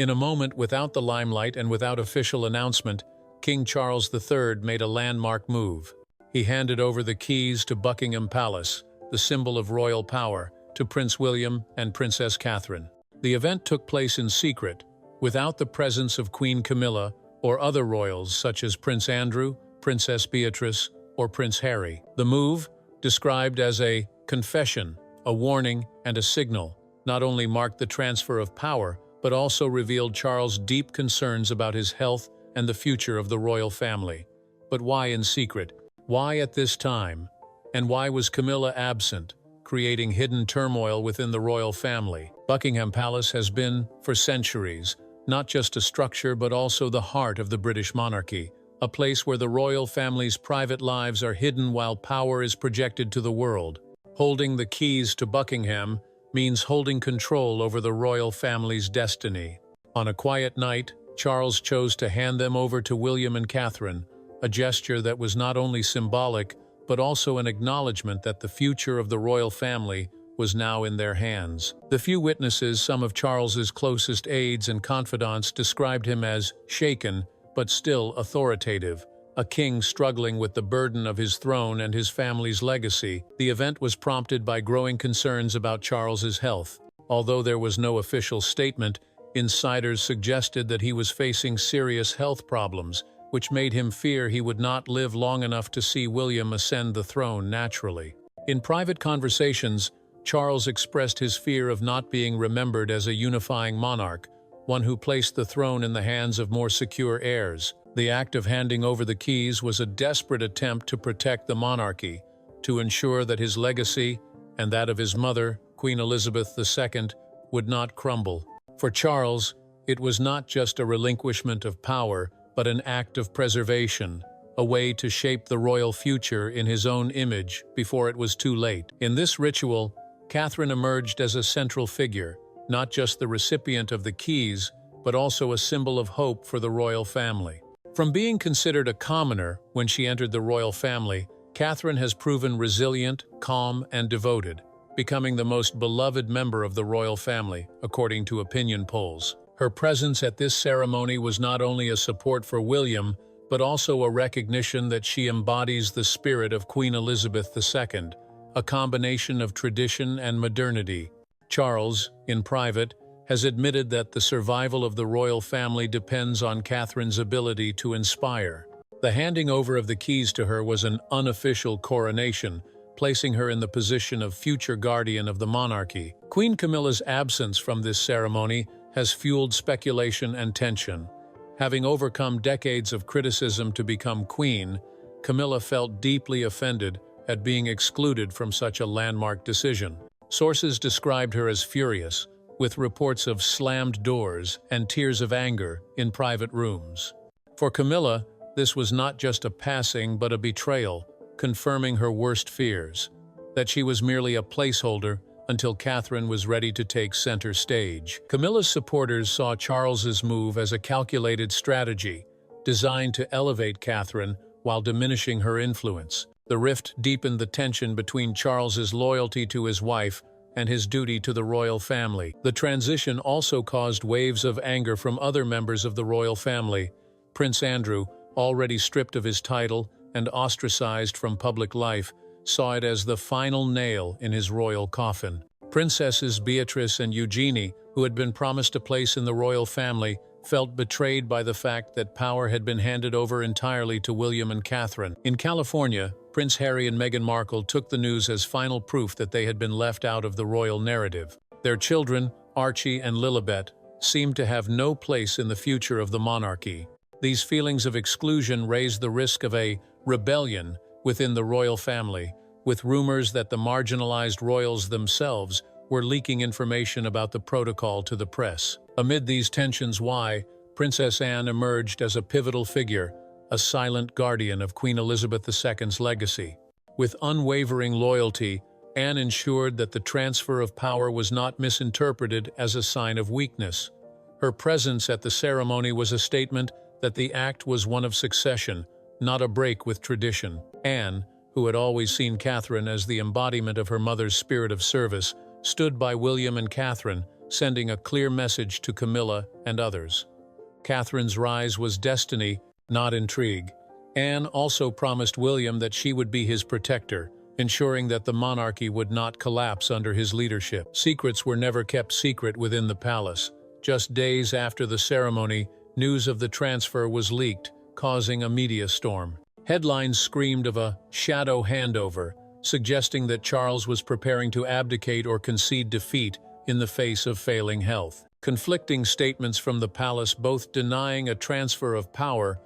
In a moment without the limelight and without official announcement, King Charles III made a landmark move. He handed over the keys to Buckingham Palace, the symbol of royal power, to Prince William and Princess Catherine. The event took place in secret, without the presence of Queen Camilla or other royals such as Prince Andrew, Princess Beatrice, or Prince Harry. The move, described as a confession, a warning, and a signal, not only marked the transfer of power, but also revealed Charles' deep concerns about his health and the future of the royal family. But why in secret? Why at this time? And why was Camilla absent, creating hidden turmoil within the royal family? Buckingham Palace has been, for centuries, not just a structure but also the heart of the British monarchy, a place where the royal family's private lives are hidden while power is projected to the world. Holding the keys to Buckingham means holding control over the royal family's destiny. On a quiet night, Charles chose to hand them over to William and Catherine, a gesture that was not only symbolic but also an acknowledgement that the future of the royal family was now in their hands. The few witnesses, some of Charles's closest aides and confidants, described him as shaken but still authoritative, a king struggling with the burden of his throne and his family's legacy. The event was prompted by growing concerns about Charles's health. Although there was no official statement, insiders suggested that he was facing serious health problems, which made him fear he would not live long enough to see William ascend the throne naturally. In private conversations, Charles expressed his fear of not being remembered as a unifying monarch, one who placed the throne in the hands of more secure heirs. The act of handing over the keys was a desperate attempt to protect the monarchy, to ensure that his legacy, and that of his mother, Queen Elizabeth II, would not crumble. For Charles, it was not just a relinquishment of power, but an act of preservation, a way to shape the royal future in his own image before it was too late. In this ritual, Catherine emerged as a central figure, not just the recipient of the keys, but also a symbol of hope for the royal family. From being considered a commoner when she entered the royal family, Catherine has proven resilient, calm, and devoted, becoming the most beloved member of the royal family, according to opinion polls. Her presence at this ceremony was not only a support for William, but also a recognition that she embodies the spirit of Queen Elizabeth II, a combination of tradition and modernity. Charles, in private, has admitted that the survival of the royal family depends on Catherine's ability to inspire. The handing over of the keys to her was an unofficial coronation, placing her in the position of future guardian of the monarchy. Queen Camilla's absence from this ceremony has fueled speculation and tension. Having overcome decades of criticism to become queen, Camilla felt deeply offended at being excluded from such a landmark decision. Sources described her as furious, with reports of slammed doors and tears of anger in private rooms. For Camilla, this was not just a passing but a betrayal, confirming her worst fears, that she was merely a placeholder until Catherine was ready to take center stage. Camilla's supporters saw Charles's move as a calculated strategy, designed to elevate Catherine while diminishing her influence. The rift deepened the tension between Charles's loyalty to his wife and his duty to the royal family. The transition also caused waves of anger from other members of the royal family. Prince Andrew, already stripped of his title and ostracized from public life, saw it as the final nail in his royal coffin. Princesses Beatrice and Eugenie, who had been promised a place in the royal family, felt betrayed by the fact that power had been handed over entirely to William and Catherine. In California, Prince Harry and Meghan Markle took the news as final proof that they had been left out of the royal narrative. Their children, Archie and Lilibet, seemed to have no place in the future of the monarchy. These feelings of exclusion raised the risk of a rebellion within the royal family, with rumors that the marginalized royals themselves were leaking information about the protocol to the press. Amid these tensions, Princess Anne emerged as a pivotal figure, a silent guardian of Queen Elizabeth II's legacy. With unwavering loyalty, Anne ensured that the transfer of power was not misinterpreted as a sign of weakness. Her presence at the ceremony was a statement that the act was one of succession, not a break with tradition. Anne, who had always seen Catherine as the embodiment of her mother's spirit of service, stood by William and Catherine, sending a clear message to Camilla and others. Catherine's rise was destiny, not intrigue. Anne also promised William that she would be his protector, ensuring that the monarchy would not collapse under his leadership. Secrets were never kept secret within the palace. Just days after the ceremony, news of the transfer was leaked, causing a media storm. Headlines screamed of a shadow handover, suggesting that Charles was preparing to abdicate or concede defeat in the face of failing health. Conflicting statements from the palace, both denying a transfer of power